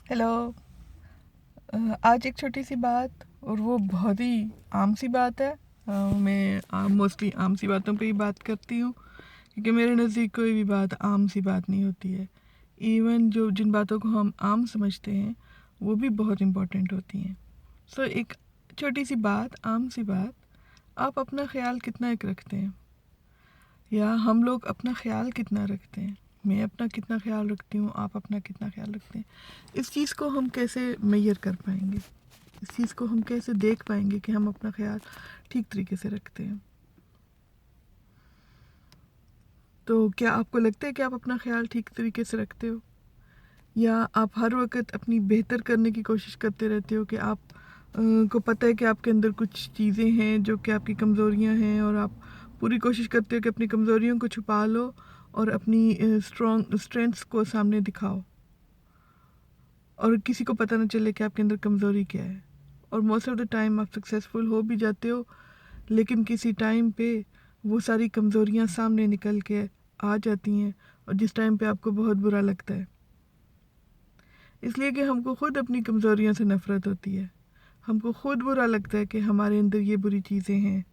Hello. आज एक छोटी सी बात, और वो बहुत ही आम सी बात है। मैं मोस्टली आम सी बातों पे ही बात करती हूँ, क्योंकि मेरे नज़दीक कोई भी बात आम सी बात नहीं होती है। इवन जो जिन बातों को हम आम समझते हैं वो भी बहुत इम्पोर्टेंट होती हैं। सो एक छोटी सी बात, आम सी बात, आप अपना ख्याल कितना एक रखते हैं, या हम लोग अपना ख्याल कितना रखते हैं। मैं अपना कितना ख्याल रखती हूँ, आप अपना कितना ख्याल रखते हैं। इस चीज़ को हम कैसे मेजर कर पाएंगे, इस चीज़ को हम कैसे देख पाएंगे कि हम अपना ख्याल ठीक तरीके से रखते हैं। तो क्या आपको लगता है कि आप अपना ख्याल ठीक तरीके से रखते हो, या आप हर वक्त अपनी बेहतर करने की कोशिश करते रहते हो कि आप को पता है कि आपके अंदर कुछ चीज़ें हैं जो कि आपकी कमज़ोरियां हैं, और आप पूरी कोशिश करते हो कि अपनी कमज़ोरियों को छुपा लो और अपनी स्ट्रेंथ्स को सामने दिखाओ, और किसी को पता ना चले कि आपके अंदर कमज़ोरी क्या है। और मोस्ट ऑफ द टाइम आप सक्सेसफुल हो भी जाते हो, लेकिन किसी टाइम पे वो सारी कमज़ोरियाँ सामने निकल के आ जाती हैं, और जिस टाइम पे आपको बहुत बुरा लगता है, इसलिए कि हमको खुद अपनी कमज़ोरियों से नफ़रत होती है। हमको खुद बुरा लगता है कि हमारे अंदर ये बुरी चीज़ें हैं,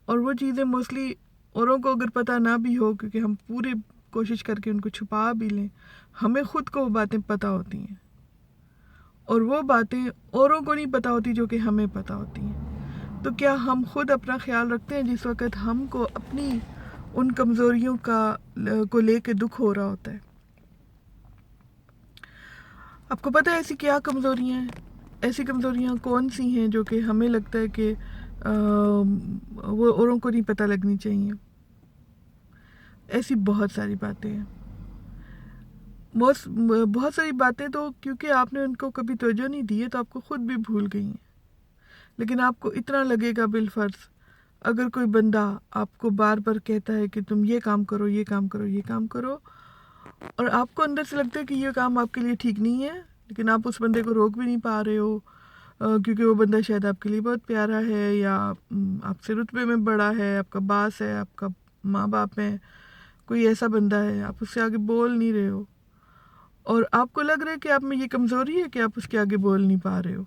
और वो चीज़ें मोस्टली औरों को अगर पता ना भी हो, क्योंकि हम पूरी कोशिश करके उनको छुपा भी लें, हमें खुद को वो बातें पता होती हैं, और वो बातें औरों को नहीं पता होती जो कि हमें पता होती हैं। तो क्या हम खुद अपना ख्याल रखते हैं जिस वक्त हमको अपनी उन कमज़ोरियों को लेके दुख हो रहा होता है? आपको पता है ऐसी क्या कमज़ोरियाँ हैं? ऐसी कमज़ोरियाँ कौन सी हैं जो कि हमें लगता है कि वो औरों को नहीं पता लगनी चाहिए? ऐसी बहुत सारी बातें हैं। बहुत सारी बातें तो क्योंकि आपने उनको कभी तवज्जो नहीं दी है, तो आपको खुद भी भूल गई हैं। लेकिन आपको इतना लगेगा बिलफर्ज, अगर कोई बंदा आपको बार बार कहता है कि तुम ये काम करो, ये काम करो, ये काम करो, और आपको अंदर से लगता है कि ये काम आपके लिए ठीक नहीं है, लेकिन आप उस बंदे को रोक भी नहीं पा रहे हो, क्योंकि वो बंदा शायद आपके लिए बहुत प्यारा है, या आपसे रुतबे में बड़ा है, आपका बास है, आपका माँ बाप है, कोई ऐसा बंदा है, आप उससे आगे बोल नहीं रहे हो, और आपको लग रहा है कि आप में ये कमज़ोरी है कि आप उसके आगे बोल नहीं पा रहे हो,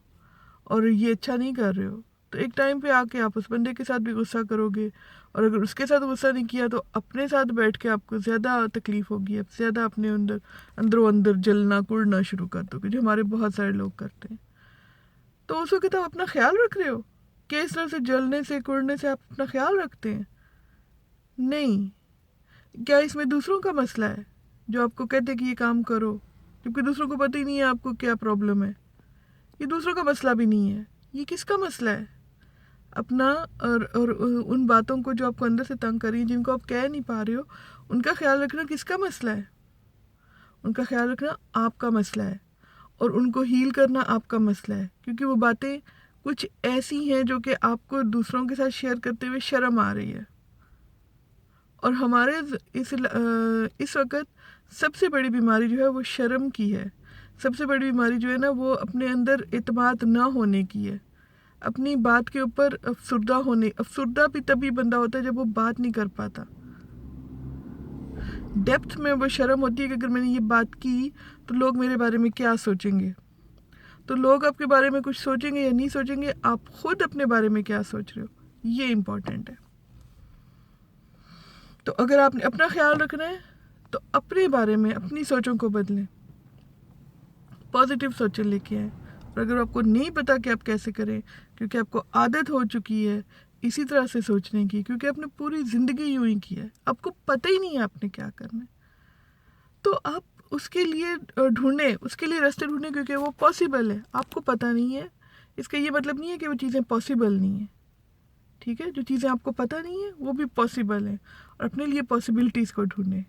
और ये अच्छा नहीं कर रहे हो। तो एक टाइम पे आके आप उस बंदे के साथ भी गुस्सा करोगे, और अगर उसके साथ गुस्सा नहीं किया तो अपने साथ बैठ के आपको ज़्यादा तकलीफ़ होगी, आप ज़्यादा अपने अंदर अंदरों अंदर जलना कुड़ना शुरू कर दोगे, जो हमारे बहुत सारे लोग करते हैं। तो उस वक्त आप अपना ख्याल रख रहे हो कि इस तरह से जलने से कुड़ने से आप अपना ख्याल रखते हैं? नहीं। क्या इसमें दूसरों का मसला है जो आपको कहते हैं कि ये काम करो, जबकि दूसरों को पता ही नहीं है आपको क्या प्रॉब्लम है? ये दूसरों का मसला भी नहीं है, ये किसका मसला है? अपना। और उन बातों को जो आपको अंदर से तंग कर रही हैं, जिनको आप कह नहीं पा रहे हो, उनका ख्याल रखना किसका मसला है? उनका ख्याल रखना आपका मसला है, और उनको हील करना आपका मसला है, क्योंकि वो बातें कुछ ऐसी हैं जो कि आपको दूसरों के साथ शेयर करते हुए शर्म आ रही है। और हमारे इस वक्त सबसे बड़ी बीमारी जो है वो शर्म की है। सबसे बड़ी बीमारी जो है ना, वो अपने अंदर एतमाद ना होने की है, अपनी बात के ऊपर अफसुर्दा भी तभी बंदा होता है जब वो बात नहीं कर पाता। डेप्थ में वो शर्म होती है कि अगर मैंने ये बात की तो लोग मेरे बारे में क्या सोचेंगे। तो लोग आपके बारे में कुछ सोचेंगे या नहीं सोचेंगे, आप खुद अपने बारे में क्या सोच रहे हो, ये इम्पोर्टेंट है। तो अगर आपने अपना ख्याल रखना है तो अपने बारे में अपनी सोचों को बदलें, पॉजिटिव सोचें लेके आएँ। और अगर आपको नहीं पता कि आप कैसे करें, क्योंकि आपको आदत हो चुकी है इसी तरह से सोचने की, क्योंकि आपने पूरी ज़िंदगी यूं ही की है, आपको पता ही नहीं है आपने क्या करना है, तो आप उसके लिए उसके लिए रास्ते ढूंढें, क्योंकि वो पॉसिबल है। आपको पता नहीं है, इसका ये मतलब नहीं है कि वो चीज़ें पॉसिबल नहीं है। ठीक है, जो चीज़ें आपको पता नहीं है वो भी पॉसिबल है, और अपने लिए पॉसिबिलिटीज़ को ढूंढें।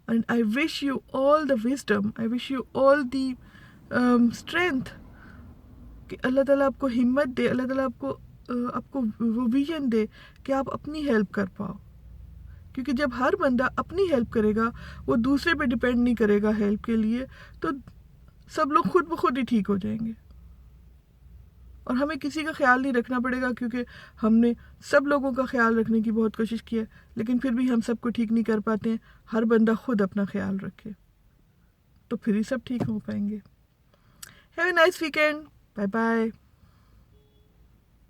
And I wish you all the wisdom, I wish you all the strength, कि अल्लाह ताला आपको हिम्मत दे, अल्लाह ताला आपको वो विजन दे कि आप अपनी हेल्प कर पाओ। क्योंकि जब हर बंदा अपनी हेल्प करेगा, वो दूसरे पे डिपेंड नहीं करेगा हेल्प के लिए, तो सब लोग खुद ब खुद ही ठीक हो जाएंगे, और हमें किसी का ख्याल नहीं रखना पड़ेगा, क्योंकि हमने सब लोगों का ख्याल रखने की बहुत कोशिश की है, लेकिन फिर भी हम सबको ठीक नहीं कर पाते हैं। हर बंदा खुद अपना ख्याल रखे, तो फिर ही सब ठीक हो पाएंगे। Have a nice weekend. Bye bye.